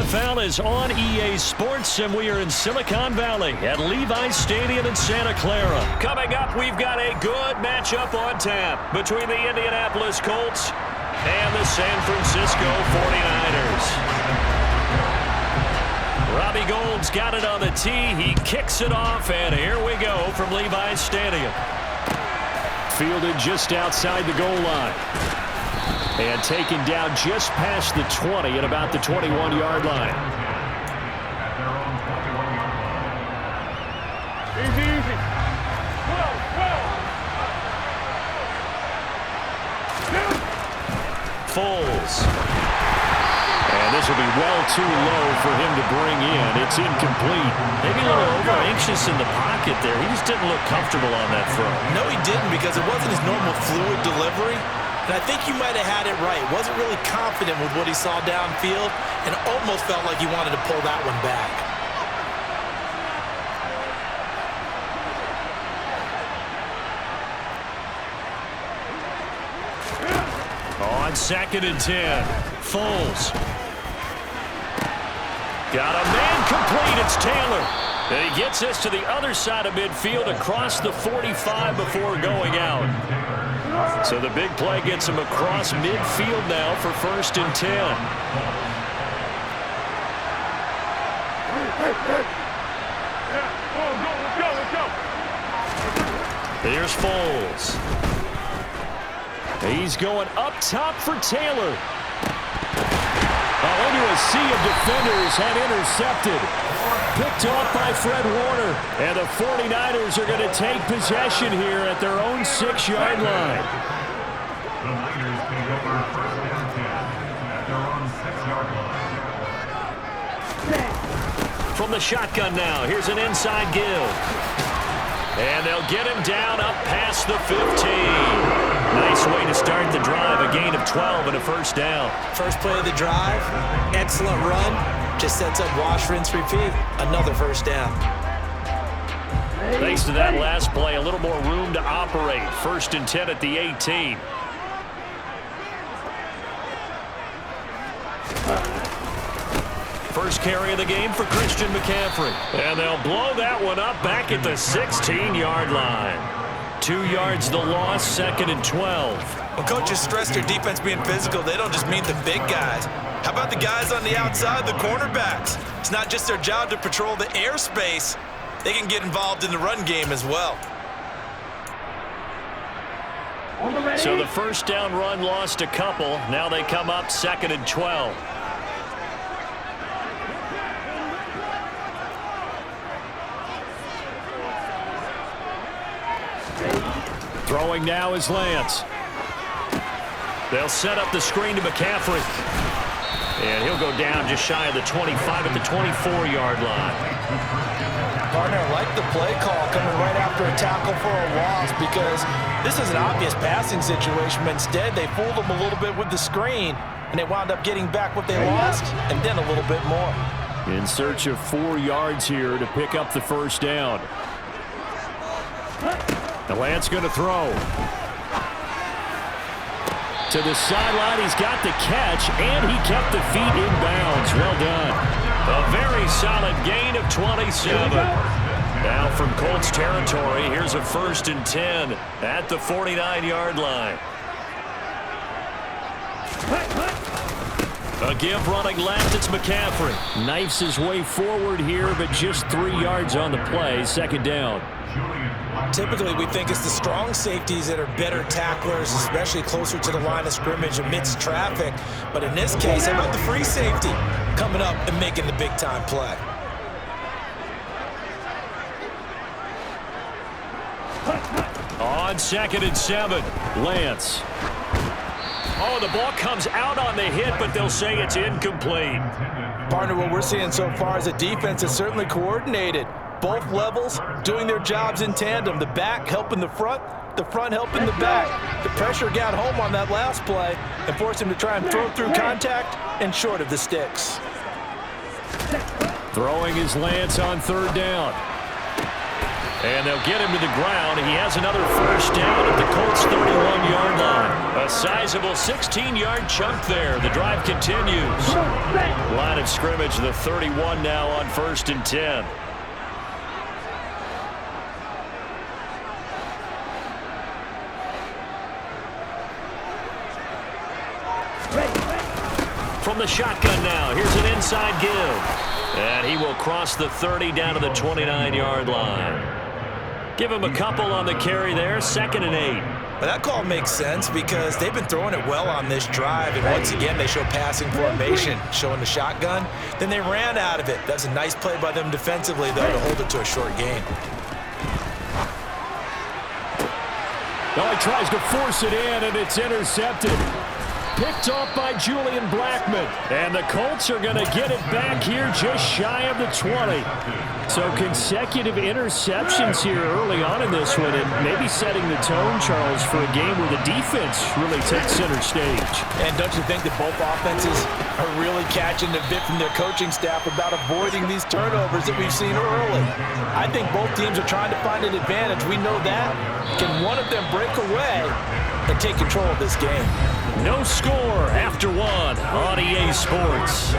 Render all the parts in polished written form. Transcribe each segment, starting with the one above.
NFL is on EA Sports, and we are in Silicon Valley at Levi's Stadium in Santa Clara. Coming up, we've got a good matchup on tap between the Indianapolis Colts and the San Francisco 49ers. Robbie Gould's got it on the tee. He kicks it off, and here we go from Levi's Stadium. Fielded just outside the goal line. And taken down just past the 20 at about the 21-yard line. Easy. Foles. And this will be well too low for him to bring in. It's incomplete. Maybe a little over-anxious in the pocket there. He just didn't look comfortable on that throw. No, he didn't, because it wasn't his normal fluid delivery. And I think you might have had it right. Wasn't really confident with what he saw downfield and almost felt like he wanted to pull that one back. On 2nd and 10, Foles. Got a man complete. It's Taylor. And he gets us to the other side of midfield across the 45 before going out. So the big play gets him across midfield now for 1st and 10. Here's Foles. He's going up top for Taylor. Into a sea of defenders and intercepted. Picked off by Fred Warner. And the 49ers are going to take possession here at their own 6-yard line. The Niners take over 1st and 10 at their own 6-yard line. From the shotgun now, here's an inside give. And they'll get him down up past the 15. Nice way to start the drive, a gain of 12 and a 1st down. First play of the drive, excellent run. Just sets up wash, rinse, repeat. Another 1st down. Thanks to that last play, a little more room to operate. 1st and 10 at the 18. First carry of the game for Christian McCaffrey. And they'll blow that one up back at the 16-yard line. 2 yards the loss, 2nd and 12. When coaches stress their defense being physical, they don't just mean the big guys. How about the guys on the outside, the cornerbacks? It's not just their job to patrol the airspace. They can get involved in the run game as well. So the 1st down run lost a couple. Now they come up 2nd and 12. Throwing now is Lance. They'll set up the screen to McCaffrey. And he'll go down just shy of the 25 at the 24-yard line. Partner, like the play call coming right after a tackle for a loss, because this is an obvious passing situation. But instead, they fooled them a little bit with the screen, and they wound up getting back what they lost and then a little bit more. In search of 4 yards here to pick up the 1st down. The Lance going to throw. To the sideline, he's got the catch, and he kept the feet in bounds. Well done. A very solid gain of 27. Now from Colts territory, here's a 1st and 10 at the 49-yard line. A give running left, it's McCaffrey. Knifes his way forward here, but just 3 yards on the play, 2nd down. Typically, we think it's the strong safeties that are better tacklers, especially closer to the line of scrimmage amidst traffic. But in this case, how about the free safety coming up and making the big-time play? On 2nd and 7, Lance. Oh, the ball comes out on the hit, but they'll say it's incomplete. Partner, what we're seeing so far is a defense that's certainly coordinated. Both levels doing their jobs in tandem. The back helping the front helping the back. The pressure got home on that last play and forced him to try and throw through contact and short of the sticks. Throwing is Lance on 3rd down. And they'll get him to the ground. He has another first down at the Colts' 31-yard line. A sizable 16-yard chunk there. The drive continues. Line of scrimmage, the 31 now on 1st and 10. From the shotgun now, here's an inside give. And he will cross the 30 down to the 29-yard line. Give him a couple on the carry there, 2nd and 8. But that call makes sense because they've been throwing it well on this drive, and once again they show passing formation, showing the shotgun. Then they ran out of it. That's a nice play by them defensively, though, to hold it to a short gain. Well, he tries to force it in, and it's intercepted. Picked off by Julian Blackman. And the Colts are going to get it back here just shy of the 20. So consecutive interceptions here early on in this one, and maybe setting the tone, Charles, for a game where the defense really takes center stage. And don't you think that both offenses are really catching the bit from their coaching staff about avoiding these turnovers that we've seen early? I think both teams are trying to find an advantage. We know that. Can one of them break away and take control of this game? No score after one on EA Sports.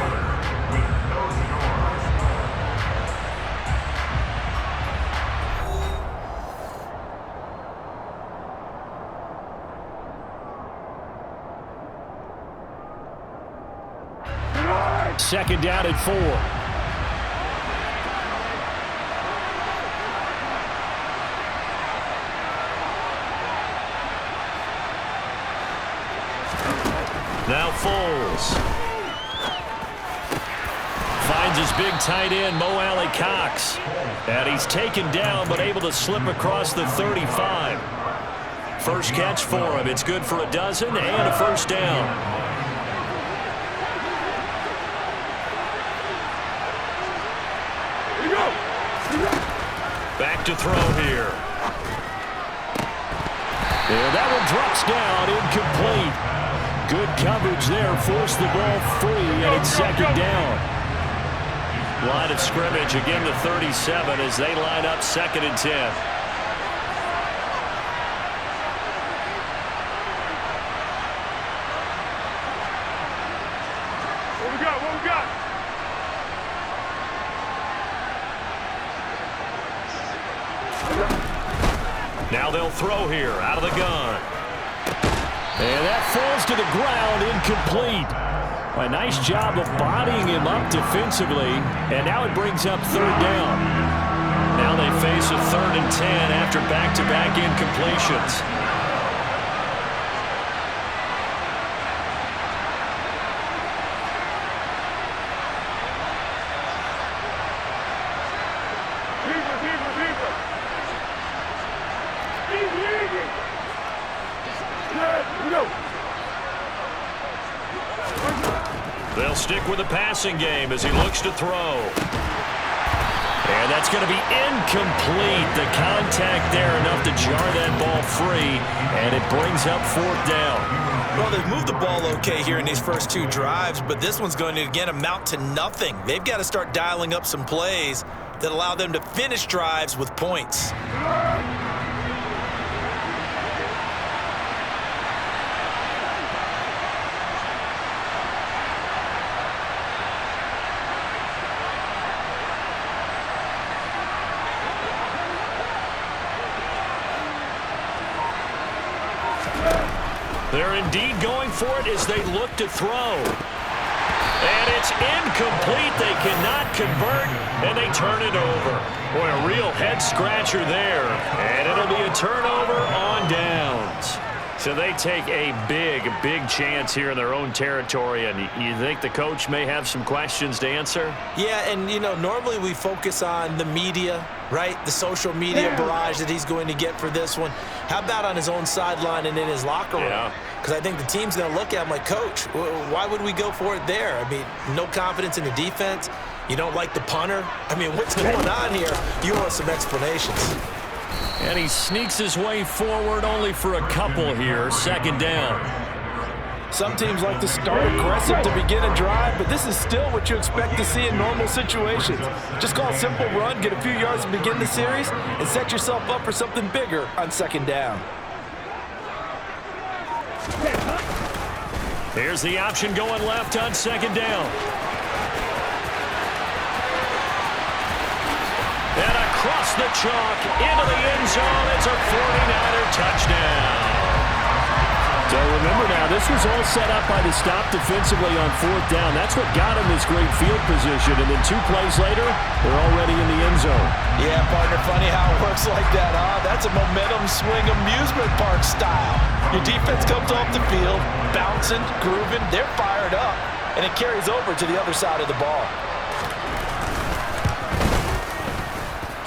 Second down at 4. Now Foles. Finds his big tight end, Mo Alley Cox. And he's taken down but able to slip across the 35. First catch for him. It's good for a dozen and a first down. Back to throw here. And that one drops down, incomplete. Good coverage there, forced the ball free, and it's second down. Line of scrimmage, again the 37 as they line up 2nd and 10. What we got? What we got? Now they'll throw here out of the gun. And that falls to the ground, incomplete. A nice job of bodying him up defensively, and now it brings up 3rd down. Now they face a 3rd and 10 after back-to-back incompletions. They'll stick with the passing game as he looks to throw. And that's going to be incomplete. The contact there enough to jar that ball free, and it brings up 4th down. Well, they've moved the ball okay here in these first 2 drives, but this one's going to, again, amount to nothing. They've got to start dialing up some plays that allow them to finish drives with points. They're indeed going for it as they look to throw. And it's incomplete. They cannot convert, and they turn it over. Boy, a real head-scratcher there. And it'll be a turnover on downs. So they take a big chance here in their own territory, and you think the coach may have some questions to answer? Yeah, and, you know, normally we focus on the media, right? The social media barrage that he's going to get for this one. How about on his own sideline and in his locker room? Yeah. Because I think the team's going to look at him like, Coach, why would we go for it there? I mean, no confidence in the defense. You don't like the punter. I mean, what's going on here? You want some explanations. And he sneaks his way forward only for a couple here. 2nd down. Some teams like to start aggressive to begin a drive, but this is still what you expect to see in normal situations. Just call a simple run, get a few yards to begin the series, and set yourself up for something bigger on second down. Here's the option going left on second down. And across the chalk, into the end zone. It's a 49er touchdown. So remember now, this was all set up by the stop defensively on fourth down. That's what got him this great field position. And then 2 plays later, they're already in the end zone. Yeah, partner, funny how it works like that, huh? That's a momentum swing amusement park style. Your defense comes off the field, bouncing, grooving, they're fired up, and it carries over to the other side of the ball.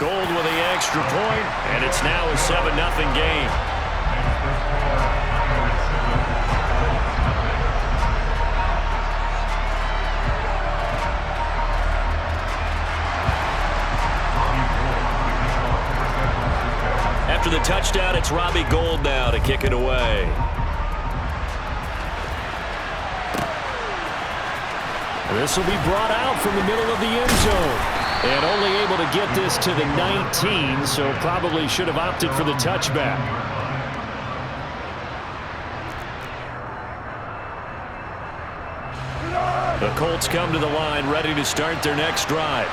Gold with the extra point, and it's now a 7-0 game. After the touchdown, it's Robbie Gould now to kick it away. This will be brought out from the middle of the end zone. And only able to get this to the 19, so probably should have opted for the touchback. The Colts come to the line, ready to start their next drive.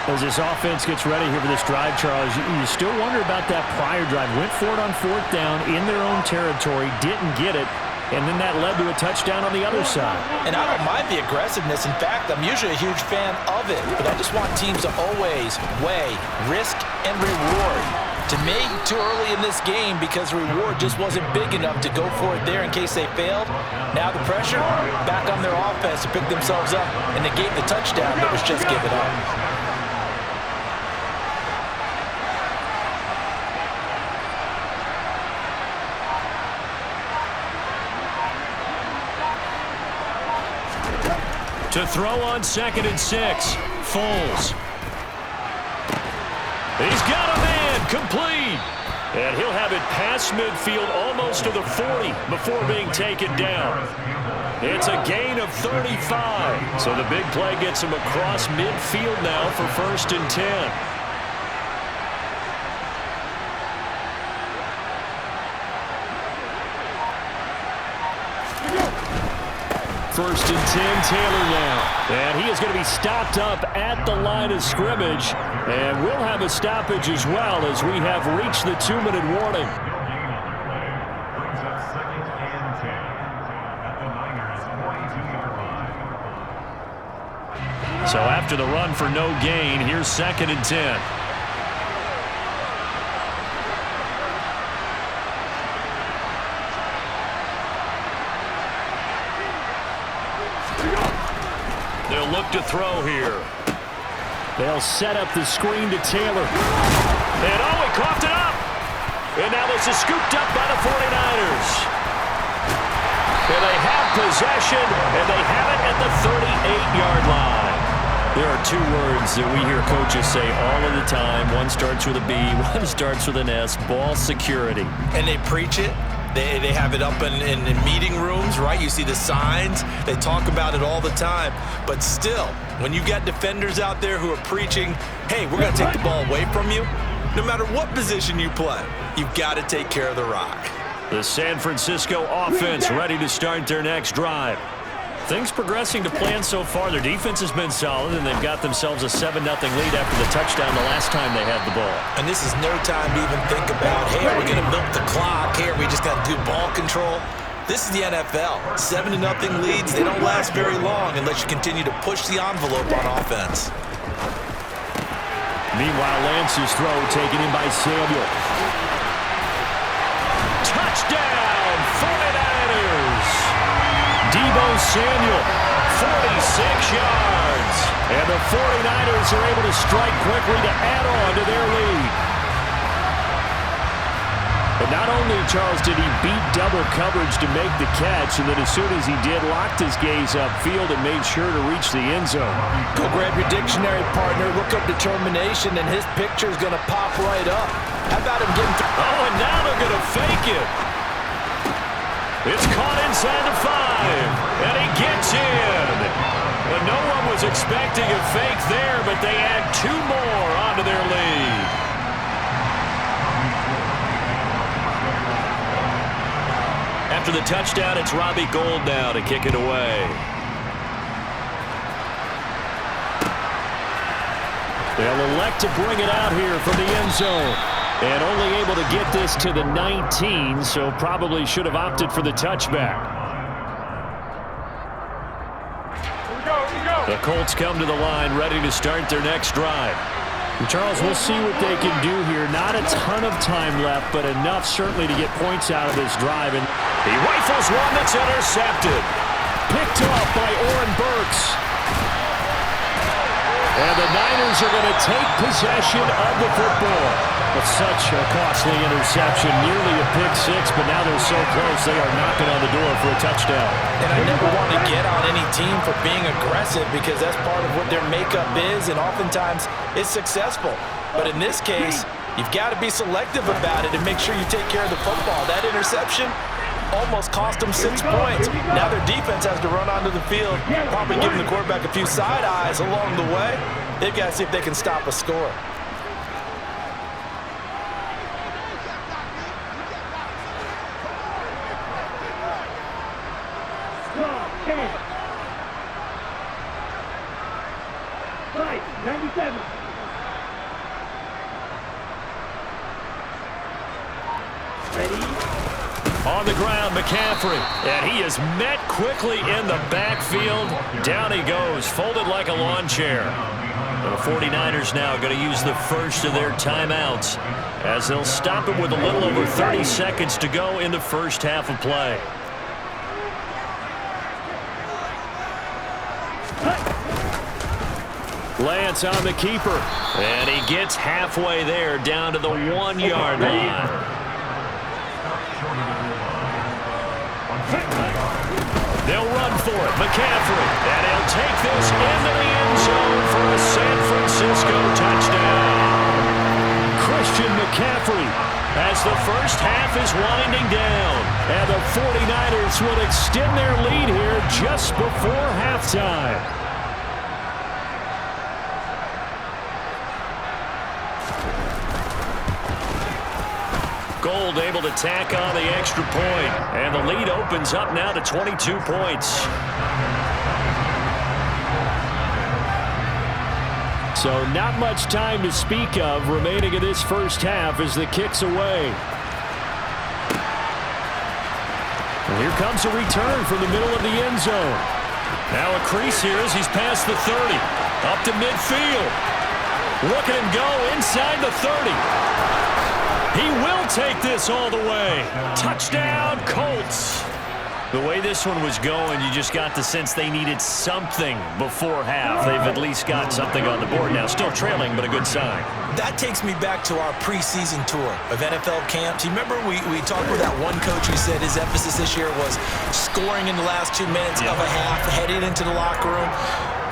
As this offense gets ready here for this drive, Charles, you still wonder about that prior drive. Went for it on fourth down in their own territory, didn't get it, and then that led to a touchdown on the other side. And I don't mind the aggressiveness. In fact, I'm usually a huge fan of it, but I just want teams to always weigh risk and reward. To me, too early in this game because reward just wasn't big enough to go for it there in case they failed. Now the pressure back on their offense to pick themselves up and negate the touchdown that was just given up. To throw on 2nd and 6, Foles. He's got a man, complete. And he'll have it past midfield almost to the 40 before being taken down. It's a gain of 35. So the big play gets him across midfield now for 1st and 10. First and 10, Taylor now. And he is going to be stopped up at the line of scrimmage. And we'll have a stoppage as well as we have reached the 2-minute warning. Brings up 2nd and 10 at the Niners' 42-yard line. So after the run for no gain, here's 2nd and 10. They'll look to throw here. They'll set up the screen to Taylor. And oh, he coughed it up. And now this is scooped up by the 49ers. And they have possession, and they have it at the 38-yard line. There are 2 words that we hear coaches say all of the time. One starts with a B, one starts with an S, ball security. And they preach it. They have it up in meeting rooms, right? You see the signs. They talk about it all the time. But still, when you got defenders out there who are preaching, hey, we're going to take the ball away from you, no matter what position you play, you've got to take care of the rock. The San Francisco offense ready to start their next drive. Things progressing to plan so far. Their defense has been solid, and they've got themselves a 7-0 lead after the touchdown the last time they had the ball. And this is no time to even think about, hey, are we going to milk the clock? Hey, are we just going to do ball control? This is the NFL. 7-0 leads, they don't last very long unless you continue to push the envelope on offense. Meanwhile, Lance's throw taken in by Samuel. Touchdown, 49ers! Deebo Samuel, 46 yards. And the 49ers are able to strike quickly to add on to their lead. But not only, Charles, did he beat double coverage to make the catch, and then as soon as he did, locked his gaze upfield and made sure to reach the end zone. Go grab your dictionary, partner. Look up determination, and his picture is going to pop right up. How about him getting through? Oh, and now they're going to fake it. It's caught inside the 5, and he gets in. But no one was expecting a fake there, but they add 2 more onto their lead. After the touchdown, it's Robbie Gould now to kick it away. They'll elect to bring it out here from the end zone. And only able to get this to the 19, so probably should have opted for the touchback. The Colts come to the line ready to start their next drive. And Charles, we'll see what they can do here. Not a ton of time left, but enough certainly to get points out of this drive. And he rifles one that's intercepted. Picked off by Oren Burks. And the Niners are going to take possession of the football. But such a costly interception, nearly a pick six, but now they're so close they are knocking on the door for a touchdown. And I never want to get on any team for being aggressive because that's part of what their makeup is, and oftentimes it's successful. But in this case, you've got to be selective about it and make sure you take care of the football. That interception almost cost them 6 points. Now their defense has to run onto the field, probably giving the quarterback a few side eyes along the way. They've got to see if they can stop a score. On the ground, McCaffrey, and he is met quickly in the backfield. Down he goes, folded like a lawn chair. The 49ers now going to use the first of their timeouts as they'll stop him with a little over 30 seconds to go in the first half of play. Lance on the keeper. And he gets halfway there down to the 1-yard line. They'll run for it. McCaffrey. And he'll take this into the end zone for a San Francisco touchdown. Christian McCaffrey as the first half is winding down. And the 49ers will extend their lead here just before halftime. Gould able to tack on the extra point, and the lead opens up now to 22 points. So not much time to speak of remaining in this first half as the kick's away. And here comes a return from the middle of the end zone. Now a crease here as he's past the 30, up to midfield. Look at him go inside the 30. He will take this all the way. Touchdown, Colts. The way this one was going, you just got the sense they needed something before half. They've at least got something on the board now. Still trailing, but a good sign. That takes me back to our preseason tour of NFL camps. You remember we talked with that one coach who said his emphasis this year was scoring in the last 2 minutes of a half, heading into the locker room.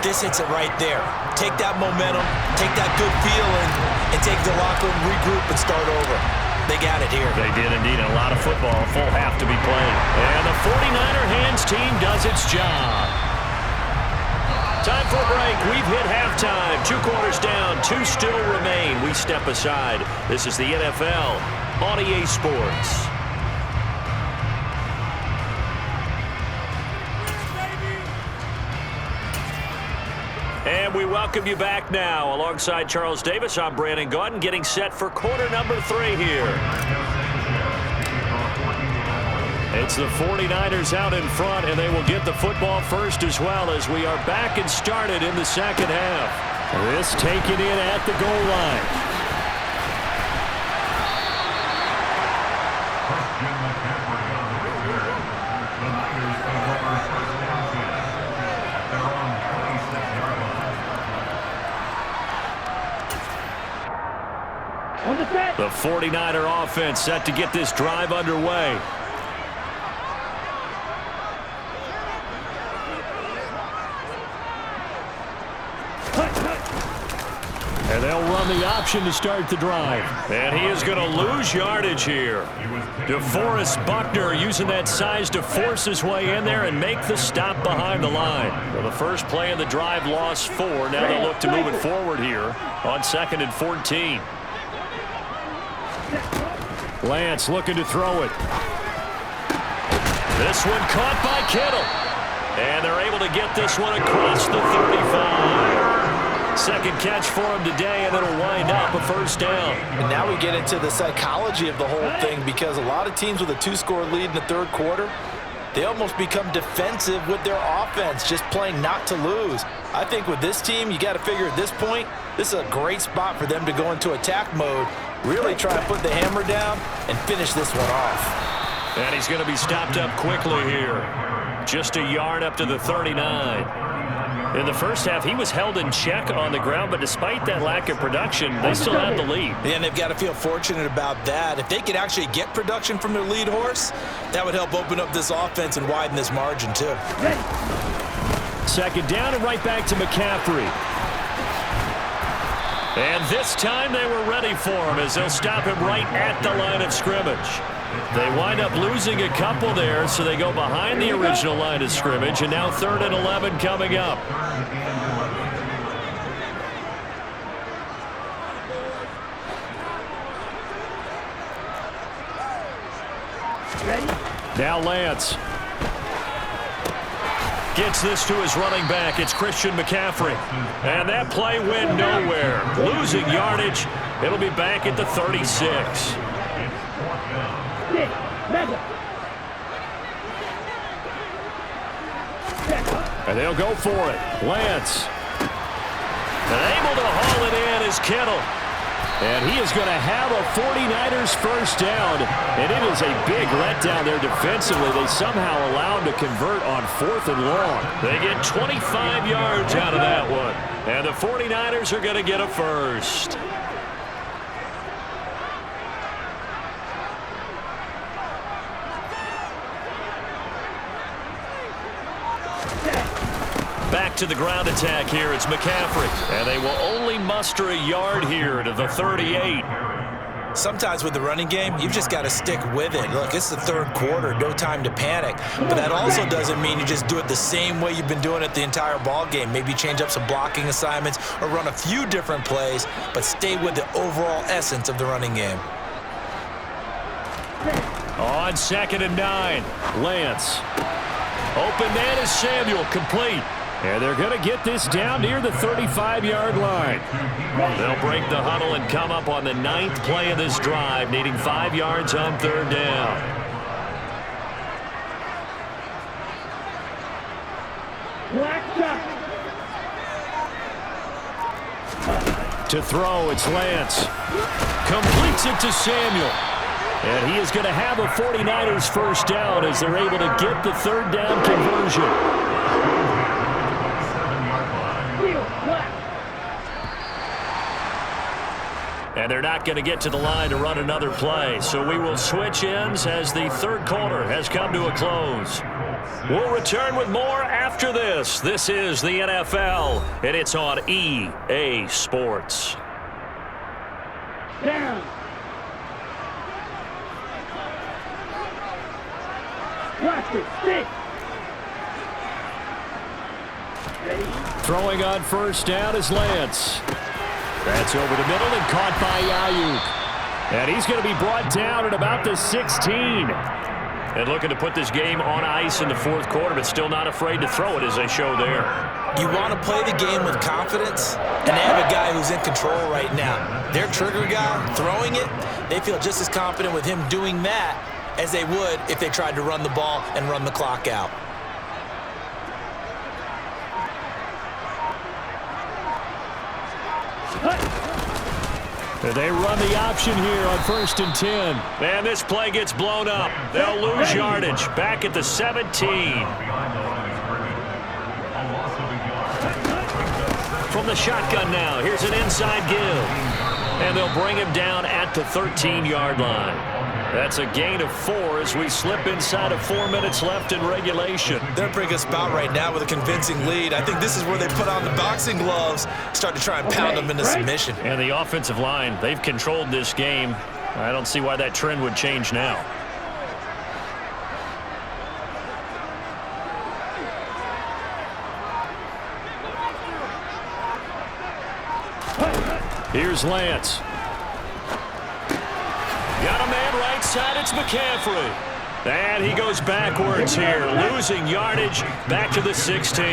This hits it right there. Take that momentum, take that good feeling, and take the locker room, regroup, and start over. They got it here. They did indeed. A lot of football, a full half to be played. And the 49er hands team does its job. Time for a break. We've hit halftime. 2 quarters down, 2 still remain. We step aside. This is the NFL on EA Sports. And we welcome you back now. Alongside Charles Davis, I'm Brandon Gaudin, getting set for quarter number 3 here. It's the 49ers out in front, and they will get the football first as well as we are back and started in the second half. This taken in at the goal line. The 49er offense set to get this drive underway. And they'll run the option to start the drive. And he is going to lose yardage here. DeForest Buckner using that size to force his way in there and make the stop behind the line. Well, the first play of the drive lost 4. Now they'll look to move it forward here on 2nd and 14. Lance looking to throw it. This one caught by Kittle. And they're able to get this one across the 35. Second catch for him today, and it'll wind up a first down. And now we get into the psychology of the whole thing, because a lot of teams with a 2-score lead in the third quarter, they almost become defensive with their offense, just playing not to lose. I think with this team, you got to figure at this point, this is a great spot for them to go into attack mode, really try to put the hammer down and finish this one off. And he's going to be stopped up quickly here. Just a yard up to the 39. In the first half, he was held in check on the ground, but despite that lack of production, they still have the lead. And they've got to feel fortunate about that. If they could actually get production from their lead horse, that would help open up this offense and widen this margin too. Second down and right back to McCaffrey. And this time they were ready for him as they'll stop him right at the line of scrimmage. They wind up losing a couple there, so they go behind the original line of scrimmage, and now 3rd and 11 coming up. Now Lance. Gets this to his running back. It's Christian McCaffrey. And that play went nowhere. Losing yardage. It'll be back at the 36. And they'll go for it. Lance. And able to haul it in is Kittle. And he is going to have a 49ers first down. And it is a big letdown there defensively. They somehow allow him to convert on 4th and long. They get 25 yards out of that one. And the 49ers are going to get a first. Back to the ground attack here. It's McCaffrey. And they will only muster a yard here to the 38. Sometimes with the running game, you've just got to stick with it. Look, it's the third quarter, no time to panic. But that also doesn't mean you just do it the same way you've been doing it the entire ball game. Maybe change up some blocking assignments or run a few different plays, but stay with the overall essence of the running game. On 2nd and 9, Lance. Open man is Samuel, complete. And they're going to get this down near the 35-yard line. They'll break the huddle and come up on the 9th play of this drive, needing 5 yards on 3rd down. To throw, it's Lance. Completes it to Samuel. And he is going to have a 49ers first down as they're able to get the 3rd down conversion. And they're not going to get to the line to run another play. So we will switch ends as the third quarter has come to a close. We'll return with more after this. This is the NFL, and it's on EA Sports. Down. Watch it. Stick. Throwing on first down is Lance. That's over the middle and caught by Ayuk. And he's going to be brought down at about the 16. And looking to put this game on ice in the fourth quarter, but still not afraid to throw it as they show there. You want to play the game with confidence, and they have a guy who's in control right now. Their trigger guy, throwing it, they feel just as confident with him doing that as they would if they tried to run the ball and run the clock out. They run the option here on 1st and 10. And this play gets blown up. They'll lose yardage. Back at the 17. From the shotgun now, here's an inside give. And they'll bring him down at the 13-yard line. That's a gain of 4 as we slip inside of 4 minutes left in regulation. They're in a pretty good spot right now with a convincing lead. I think this is where they put on the boxing gloves, start to try and pound them into submission. And the offensive line, they've controlled this game. I don't see why that trend would change now. Here's Lance. Got a man right side, it's McCaffrey. And he goes backwards here, losing yardage back to the 16.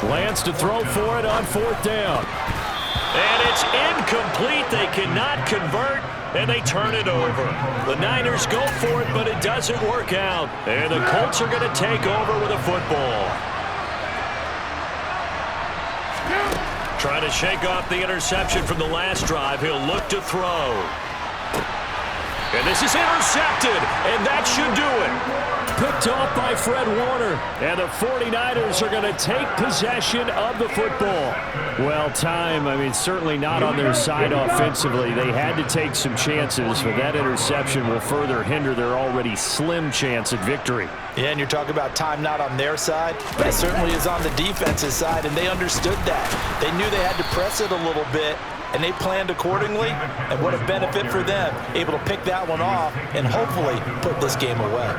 Lance to throw for it on 4th down. And it's incomplete. They cannot convert, and they turn it over. The Niners go for it, but it doesn't work out. And the Colts are going to take over with a football. Trying to shake off the interception from the last drive. He'll look to throw. And this is intercepted, and that should do it. Picked off by Fred Warner. And the 49ers are going to take possession of the football. Well, certainly not on their side offensively. They had to take some chances, but that interception will further hinder their already slim chance at victory. Yeah, and you're talking about time not on their side, but it certainly is on the defense's side, and they understood that. They knew they had to press it a little bit, and they planned accordingly, and what a benefit for them, able to pick that one off and hopefully put this game away.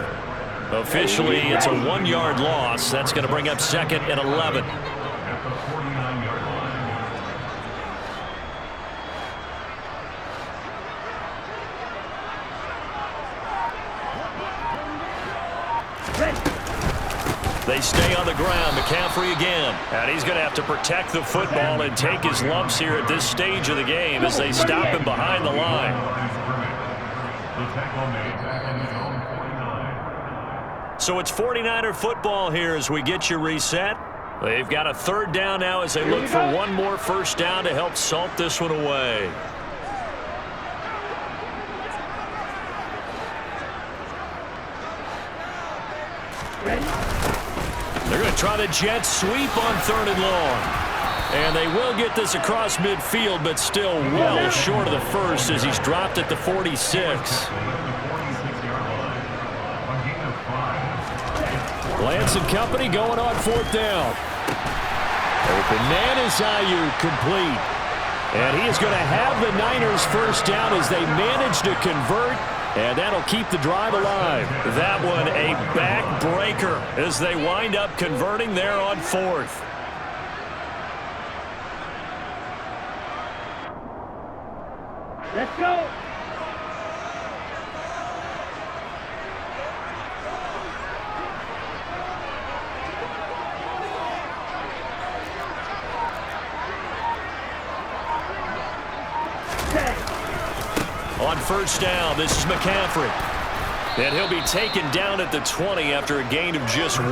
Officially, it's a 1-yard loss. That's going to bring up 2nd and 11. They stay on the ground. McCaffrey again. And he's going to have to protect the football and take his lumps here at this stage of the game as they stop him behind the line. So it's 49er football here as we get you reset. They've got a 3rd down now as they look for one more 1st down to help salt this one away. They're going to try the jet sweep on 3rd and long. And they will get this across midfield, but still well short of the 1st as he's dropped at the 46. Lance and company going on 4th down. Open man is Ayuk, complete. And he is going to have the Niners 1st down as they manage to convert. And that'll keep the drive alive. That one a backbreaker as they wind up converting there on 4th. Let's go. On 1st down, this is McCaffrey. And he'll be taken down at the 20 after a gain of just 1.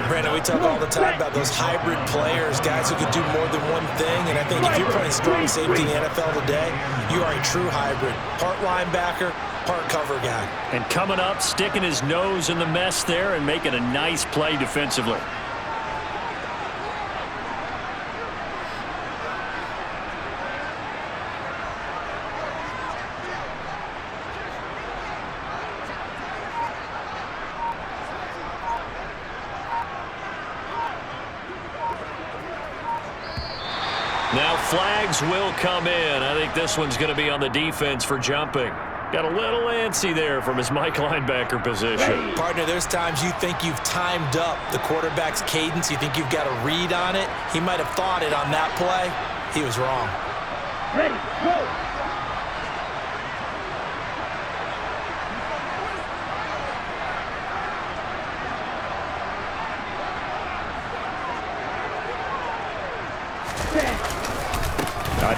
Brandon, we talk all the time about those hybrid players, guys who can do more than one thing. And I think if you're playing strong safety in the NFL today, you are a true hybrid. Part linebacker, part cover guy. And coming up, sticking his nose in the mess there and making a nice play defensively. Now flags will come in. I think this one's going to be on the defense for jumping. Got a little antsy there from his Mike linebacker position. Partner, there's times you think you've timed up the quarterback's cadence. You think you've got a read on it. He might have thought it on that play. He was wrong. Ready, go.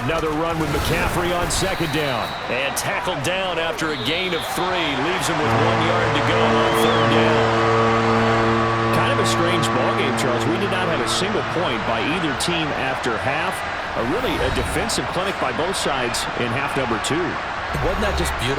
Another run with McCaffrey on 2nd down. And tackled down after a gain of 3. Leaves him with 1 yard to go on 3rd down. Kind of a strange ballgame, Charles. We did not have a single point by either team after half. Really a defensive clinic by both sides in half number 2. Wasn't that just beautiful?